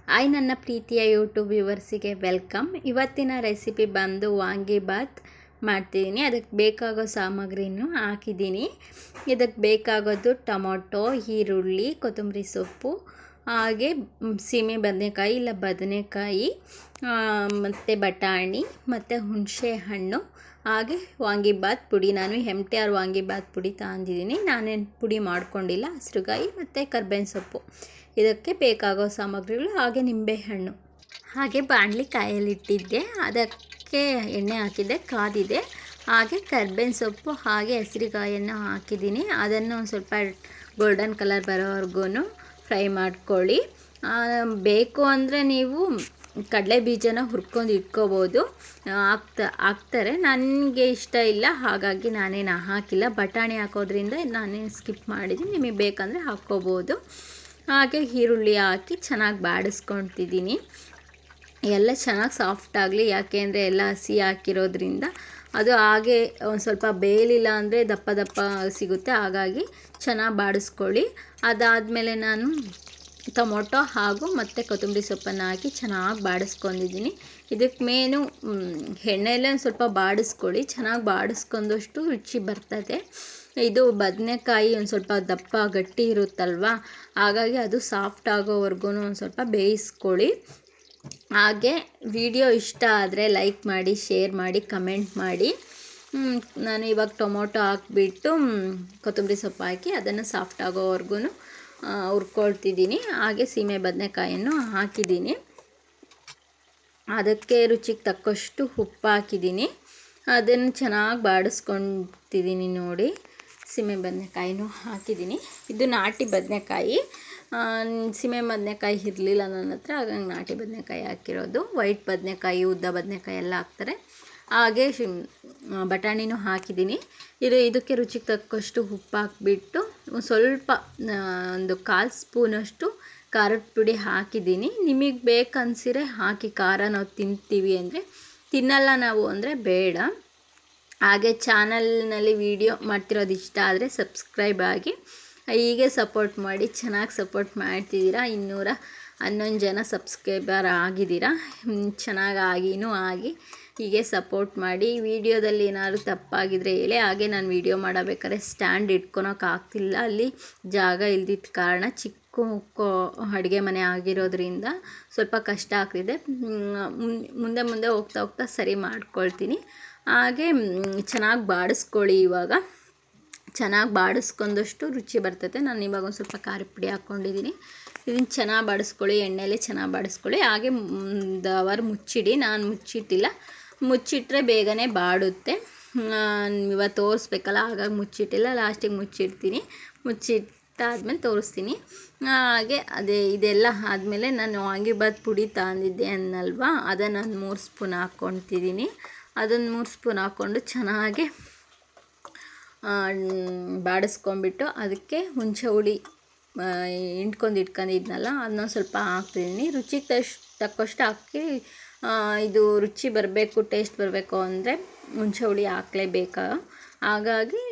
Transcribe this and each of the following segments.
Hi ನನ್ನ ಪ್ರೀತಿಯ YouTube ವ್ಯೂವರ್ಸಿಗೆ welcome. ಇವತ್ತಿನ ರೆಸಿಪಿ ಬಂದು ವಾಂಗಿಬಾತ್ ಮಾಡ್ತಿದ್ದೀನಿ. ಅದಕ್ಕೆ ಬೇಕಾಗೋ ಸಾಮಗ್ರಿನೂ ಹಾಕಿದ್ದೀನಿ. ಇದಕ್ಕೆ ಬೇಕಾಗೋದು ಟೊಮೊಟೊ, ಈರುಳ್ಳಿ, ಕೊತ್ತಂಬರಿ ಸೊಪ್ಪು, ಹಾಗೆ ಸೀಮೆ ಬದನೆಕಾಯಿ ಇಲ್ಲ ಬದನೆಕಾಯಿ, ಮತ್ತು ಬಟಾಣಿ ಮತ್ತು ಹುಣಸೆ ಹಣ್ಣು, ಹಾಗೆ ವಾಂಗಿಬಾತ್ ಪುಡಿ. ನಾನು MTR ವಾಂಗಿಬಾತ್ ಪುಡಿ ತಗೊಂಡಿದ್ದೀನಿ. ನಾನೇನು ಪುಡಿ ಮಾಡ್ಕೊಂಡಿಲ್ಲ. ಹಸಿರುಗಾಯಿ ಮತ್ತು ಕರ್ಬೇವಿನ ಸೊಪ್ಪು ಇದಕ್ಕೆ ಬೇಕಾಗೋ ಸಾಮಗ್ರಿಗಳು, ಹಾಗೆ ನಿಂಬೆಹಣ್ಣು. ಹಾಗೆ ಬಾಣಲಿ ಕಾಯಲ್ಲಿಟ್ಟಿದ್ದೆ, ಅದಕ್ಕೆ ಎಣ್ಣೆ ಹಾಕಿದ್ದೆ, ಕಾದಿದೆ. ಹಾಗೆ ಕರ್ಬೇವಿನ ಸೊಪ್ಪು ಹಾಗೆ ಹಸಿರುಗಾಯನ್ನು ಹಾಕಿದ್ದೀನಿ. ಅದನ್ನು ಸ್ವಲ್ಪ ಗೋಲ್ಡನ್ ಕಲರ್ ಬರೋವರೆಗೂ ಫ್ರೈ ಮಾಡ್ಕೊಳ್ಳಿ. ಬೇಕು ಅಂದರೆ ನೀವು ಕಡಲೆ ಬೀಜನ ಹುರ್ಕೊಂಡು ಇಟ್ಕೋಬೋದು, ಹಾಕ್ತಾರೆ. ನನಗೆ ಇಷ್ಟ ಇಲ್ಲ, ಹಾಗಾಗಿ ನಾನೇನು ಹಾಕಿಲ್ಲ. ಬಟಾಣಿ ಹಾಕೋದ್ರಿಂದ ನಾನೇನು ಸ್ಕಿಪ್ ಮಾಡಿದ್ದೀನಿ. ನಿಮಗೆ ಬೇಕಂದರೆ ಹಾಕ್ಕೋಬೋದು. ಹಾಗೆ ಈರುಳ್ಳಿ ಹಾಕಿ ಚೆನ್ನಾಗಿ ಬಾಡಿಸ್ಕೊತಿದ್ದೀನಿ. ಎಲ್ಲ ಚೆನ್ನಾಗಿ ಸಾಫ್ಟ್ ಆಗಲಿ, ಯಾಕೆಂದರೆ ಎಲ್ಲ ಹಸಿ ಹಾಕಿರೋದ್ರಿಂದ ಅದು ಹಾಗೆ ಒಂದು ಸ್ವಲ್ಪ ಬೇಯಲಿಲ್ಲ ಅಂದರೆ ದಪ್ಪ ದಪ್ಪ ಸಿಗುತ್ತೆ. ಹಾಗಾಗಿ ಚೆನ್ನಾಗಿ ಬಾಡಿಸ್ಕೊಳ್ಳಿ. ಅದಾದಮೇಲೆ ನಾನು ಟೊಮೊಟೊ ಹಾಗೂ ಮತ್ತು ಕೊತ್ತಂಬರಿ ಸೊಪ್ಪನ್ನು ಹಾಕಿ ಚೆನ್ನಾಗಿ ಬಾಡಿಸ್ಕೊಂಡಿದ್ದೀನಿ. ಇದಕ್ಕೆ ಮೇನು ಎಣ್ಣೆಯಲ್ಲೇ ಒಂದು ಸ್ವಲ್ಪ ಬಾಡಿಸ್ಕೊಳ್ಳಿ. ಚೆನ್ನಾಗಿ ಬಾಡಿಸ್ಕೊಂಡಷ್ಟು ರುಚಿ ಬರ್ತದೆ. ಇದು ಬದನೆಕಾಯಿ ಒಂದು ಸ್ವಲ್ಪ ದಪ್ಪ ಗಟ್ಟಿ ಇರುತ್ತಲ್ವ, ಹಾಗಾಗಿ ಅದು ಸಾಫ್ಟ್ ಆಗೋವರೆಗೂ ಒಂದು ಸ್ವಲ್ಪ ಬೇಯಿಸ್ಕೊಳ್ಳಿ. ಹಾಗೆ ವಿಡಿಯೋ ಇಷ್ಟ ಆದರೆ ಲೈಕ್ ಮಾಡಿ, ಶೇರ್ ಮಾಡಿ, ಕಮೆಂಟ್ ಮಾಡಿ. ನಾನು ಇವಾಗ ಟೊಮೊಟೊ ಹಾಕಿಬಿಟ್ಟು ಕೊತ್ತಂಬರಿ ಸೊಪ್ಪು ಹಾಕಿ ಅದನ್ನು ಸಾಫ್ಟ್ ಆಗೋವರೆಗೂ ಹುರ್ಕೊಳ್ತಿದ್ದೀನಿ. ಹಾಗೆ ಸೀಮೆ ಬದನೆಕಾಯನ್ನು ಹಾಕಿದ್ದೀನಿ. ಅದಕ್ಕೆ ರುಚಿಗೆ ತಕ್ಕಷ್ಟು ಉಪ್ಪು ಹಾಕಿದ್ದೀನಿ. ಅದನ್ನು ಚೆನ್ನಾಗಿ ಬಾಡಿಸ್ಕೊತಿದ್ದೀನಿ. ನೋಡಿ, ಸೀಮೆ ಬದನೆಕಾಯಿನೂ ಹಾಕಿದ್ದೀನಿ. ಇದು ನಾಟಿ ಬದನೆಕಾಯಿ. ಸೀಮೆ ಬದನೆಕಾಯಿ ಇರಲಿಲ್ಲ ನನ್ನ ಹತ್ರ, ಹಾಗಾಗಿ ನಾಟಿ ಬದನೆಕಾಯಿ ಹಾಕಿರೋದು. ವೈಟ್ ಬದನೆಕಾಯಿ, ಉದ್ದ ಬದನೆಕಾಯಿ ಎಲ್ಲ ಹಾಕ್ತಾರೆ. ಹಾಗೆ ಬಟಾಣಿನೂ ಹಾಕಿದ್ದೀನಿ. ಇದಕ್ಕೆ ರುಚಿಗೆ ತಕ್ಕಷ್ಟು ಉಪ್ಪು ಹಾಕಿಬಿಟ್ಟು ಸ್ವಲ್ಪ ಒಂದು 1/4 ಸ್ಪೂನಷ್ಟು ಖಾರದ ಪುಡಿ ಹಾಕಿದ್ದೀನಿ. ನಿಮಗೆ ಬೇಕನ್ಸಿರೆ ಹಾಕಿ. ಖಾರ ನಾವು ತಿಂತೀವಿ ಅಂದರೆ, ತಿನ್ನಲ್ಲ ನಾವು ಅಂದರೆ ಬೇಡ. ಹಾಗೆ ಚಾನಲ್ನಲ್ಲಿ ವಿಡಿಯೋ ಮಾಡ್ತಿರೋದು ಇಷ್ಟ ಆದರೆ ಸಬ್ಸ್ಕ್ರೈಬ್ ಆಗಿ, ಹೀಗೆ ಸಪೋರ್ಟ್ ಮಾಡಿ. ಚೆನ್ನಾಗಿ ಸಪೋರ್ಟ್ ಮಾಡ್ತಿದ್ದೀರಾ. 211 ಜನ ಸಬ್ಸ್ಕ್ರೈಬರ್ ಆಗಿದ್ದೀರಾ. ಚೆನ್ನಾಗಿ ಆಗಿ ಹೀಗೆ ಸಪೋರ್ಟ್ ಮಾಡಿ. ವಿಡಿಯೋದಲ್ಲಿ ಏನಾದರೂ ತಪ್ಪಾಗಿದ್ದರೆ ಹೇಳಿ. ಹಾಗೆ ನಾನು ವಿಡಿಯೋ ಮಾಡಬೇಕಾದ್ರೆ ಸ್ಟ್ಯಾಂಡ್ ಇಟ್ಕೊಳಕ್ಕಾಗ್ತಿಲ್ಲ, ಅಲ್ಲಿ ಜಾಗ ಇಲ್ದಿದ್ದ ಕಾರಣ. ಚಿಕ್ಕ ಅಡುಗೆ ಮನೆ ಆಗಿರೋದ್ರಿಂದ ಸ್ವಲ್ಪ ಕಷ್ಟ ಆಗ್ತಿದೆ. ಮುಂದೆ ಹೋಗ್ತಾ ಸರಿ ಮಾಡ್ಕೊಳ್ತೀನಿ. ಹಾಗೆ ಚೆನ್ನಾಗಿ ಬಾಡಿಸ್ಕೊಳ್ಳಿ. ಇವಾಗ ಚೆನ್ನಾಗಿ ಬಾಡಿಸ್ಕೊಂಡಷ್ಟು ರುಚಿ ಬರ್ತೈತೆ. ನಾನು ಇವಾಗ ಒಂದು ಸ್ವಲ್ಪ ಖಾರದ ಪುಡಿ ಹಾಕ್ಕೊಂಡಿದ್ದೀನಿ. ಇದನ್ನು ಚೆನ್ನಾಗಿ ಬಾಡಿಸ್ಕೊಳ್ಳಿ, ಎಣ್ಣೆಲೆ ಚೆನ್ನಾಗಿ ಬಾಡಿಸ್ಕೊಳ್ಳಿ. ಹಾಗೆ 1 ಅವರ್ ಮುಚ್ಚಿಡಿ. ನಾನು ಮುಚ್ಚಿಟ್ಟಿಲ್ಲ, ಮುಚ್ಚಿಟ್ರೆ ಬೇಗನೆ ಬಾಡುತ್ತೆ. ಇವಾಗ ತೋರಿಸ್ಬೇಕಲ್ಲ, ಹಾಗಾಗಿ ಮುಚ್ಚಿಟ್ಟಿಲ್ಲ. ಲಾಸ್ಟಿಗೆ ಮುಚ್ಚಿಡ್ತೀನಿ. ಮುಚ್ಚಿಟ್ಟಾದ್ಮೇಲೆ ತೋರಿಸ್ತೀನಿ. ಹಾಗೆ ಇದೆಲ್ಲ ಆದಮೇಲೆ ನಾನು ವಾಂಗಿಬಾತ್ ಪುಡಿ ತಗೊಂಡಿದ್ದೆ ಅನ್ನಲ್ವಾ, ಅದನ್ನು ನಾನು 3 ಸ್ಪೂನ್ ಹಾಕ್ಕೊತಿದ್ದೀನಿ. ಅದನ್ನು 3 ಸ್ಪೂನ್ ಹಾಕ್ಕೊಂಡು ಚೆನ್ನಾಗಿ ಬಾಡಿಸ್ಕೊಂಬಿಟ್ಟು, ಅದಕ್ಕೆ ಹುಣಸೆ ಹುಳಿ ಇಟ್ಕೊಂಡಿದ್ನಲ್ಲ, ಅದನ್ನ ಸ್ವಲ್ಪ ಹಾಕ್ತಿದ್ದೀನಿ. ರುಚಿಗೆ ತಕ್ಕಷ್ಟು ಹಾಕಿ. ಇದು ರುಚಿ ಬರಬೇಕು, ಟೇಸ್ಟ್ ಬರಬೇಕು ಅಂದರೆ ಹುಣಸೆ ಹುಳಿ ಹಾಕಲೇಬೇಕಾ, ಹಾಗಾಗಿ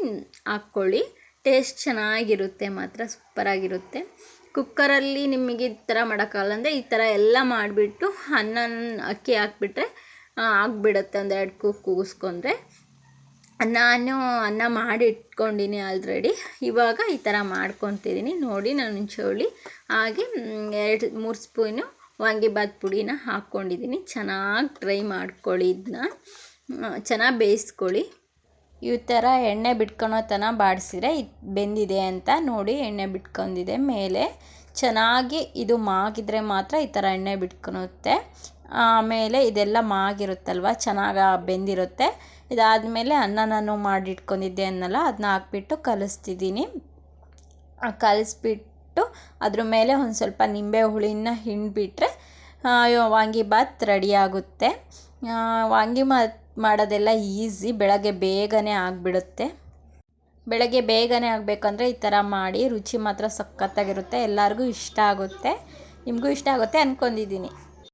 ಹಾಕ್ಕೊಳ್ಳಿ. ಟೇಸ್ಟ್ ಚೆನ್ನಾಗಿರುತ್ತೆ, ಮಾತ್ರ ಸೂಪರಾಗಿರುತ್ತೆ. ಕುಕ್ಕರಲ್ಲಿ ನಿಮಗೆ ಈ ಥರ ಮಾಡೋಕ್ಕಾಗಲ್ಲ ಅಂದರೆ ಈ ಥರ ಎಲ್ಲ ಮಾಡಿಬಿಟ್ಟು ಅಕ್ಕಿ ಹಾಕ್ಬಿಟ್ರೆ ಆಗಿಬಿಡುತ್ತೆ. 1-2 ಕೂಗಿಸ್ಕೊಂಡ್ರೆ. ನಾನು ಅನ್ನ ಮಾಡಿ ಇಟ್ಕೊಂಡಿನಿ ಆಲ್ರೆಡಿ. ಇವಾಗ ಈ ಥರ ಮಾಡ್ಕೊತಿದ್ದೀನಿ. ನೋಡಿ, ನಾನು ಹುಣಸೆ ಹುಳಿ ಹಾಗೆ 2-3 ಸ್ಪೂನು ವಾಂಗಿಬಾತ್ ಪುಡಿನ ಹಾಕ್ಕೊಂಡಿದ್ದೀನಿ. ಚೆನ್ನಾಗಿ ಟ್ರೈ ಮಾಡ್ಕೊಳ್ಳಿ. ಇದನ್ನ ಚೆನ್ನಾಗಿ ಬೇಯಿಸ್ಕೊಳ್ಳಿ. ಈ ಥರ ಎಣ್ಣೆ ಬಿಟ್ಕೊಳೋ ತನಕ ಬಾಡಿಸಿದ್ರೆ ಬೆಂದಿದೆ ಅಂತ ನೋಡಿ. ಎಣ್ಣೆ ಬಿಟ್ಕೊಂಡಿದೆ ಮೇಲೆ. ಚೆನ್ನಾಗಿ ಇದು ಮಾಗಿದ್ರೆ ಮಾತ್ರ ಈ ಥರ ಎಣ್ಣೆ ಬಿಟ್ಕೊಳುತ್ತೆ. ಆಮೇಲೆ ಇದೆಲ್ಲ ಮಾಗಿರುತ್ತಲ್ವ, ಚೆನ್ನಾಗಿ ಬೆಂದಿರುತ್ತೆ. ಇದಾದಮೇಲೆ ಅನ್ನ ನಾನು ಮಾಡಿಟ್ಕೊಂಡಿದ್ದೆ ಅನ್ನಲ್ಲ, ಅದನ್ನ ಹಾಕ್ಬಿಟ್ಟು ಕಲಿಸ್ತಿದ್ದೀನಿ. ಕಲಿಸ್ಬಿಟ್ಟು ಅದ್ರ ಮೇಲೆ ಒಂದು ಸ್ವಲ್ಪ ನಿಂಬೆ ಹುಳಿನ ಹಿಂಡಿಬಿಟ್ರೆ ವಾಂಗಿಬಾತ್ ರೆಡಿಯಾಗುತ್ತೆ. ವಾಂಗಿಬಾತ್ ಮಾಡೋದೆಲ್ಲ ಈಸಿ. ಬೆಳಗ್ಗೆ ಬೇಗನೆ ಆಗಿಬಿಡುತ್ತೆ. ಬೆಳಗ್ಗೆ ಬೇಗನೆ ಆಗಬೇಕಂದ್ರೆ ಈ ಥರ ಮಾಡಿ. ರುಚಿ ಮಾತ್ರ ಸಖತ್ತಾಗಿರುತ್ತೆ. ಎಲ್ಲರಿಗೂ ಇಷ್ಟ ಆಗುತ್ತೆ. ನಿಮಗೂ ಇಷ್ಟ ಆಗುತ್ತೆ ಅಂದ್ಕೊಂಡಿದ್ದೀನಿ.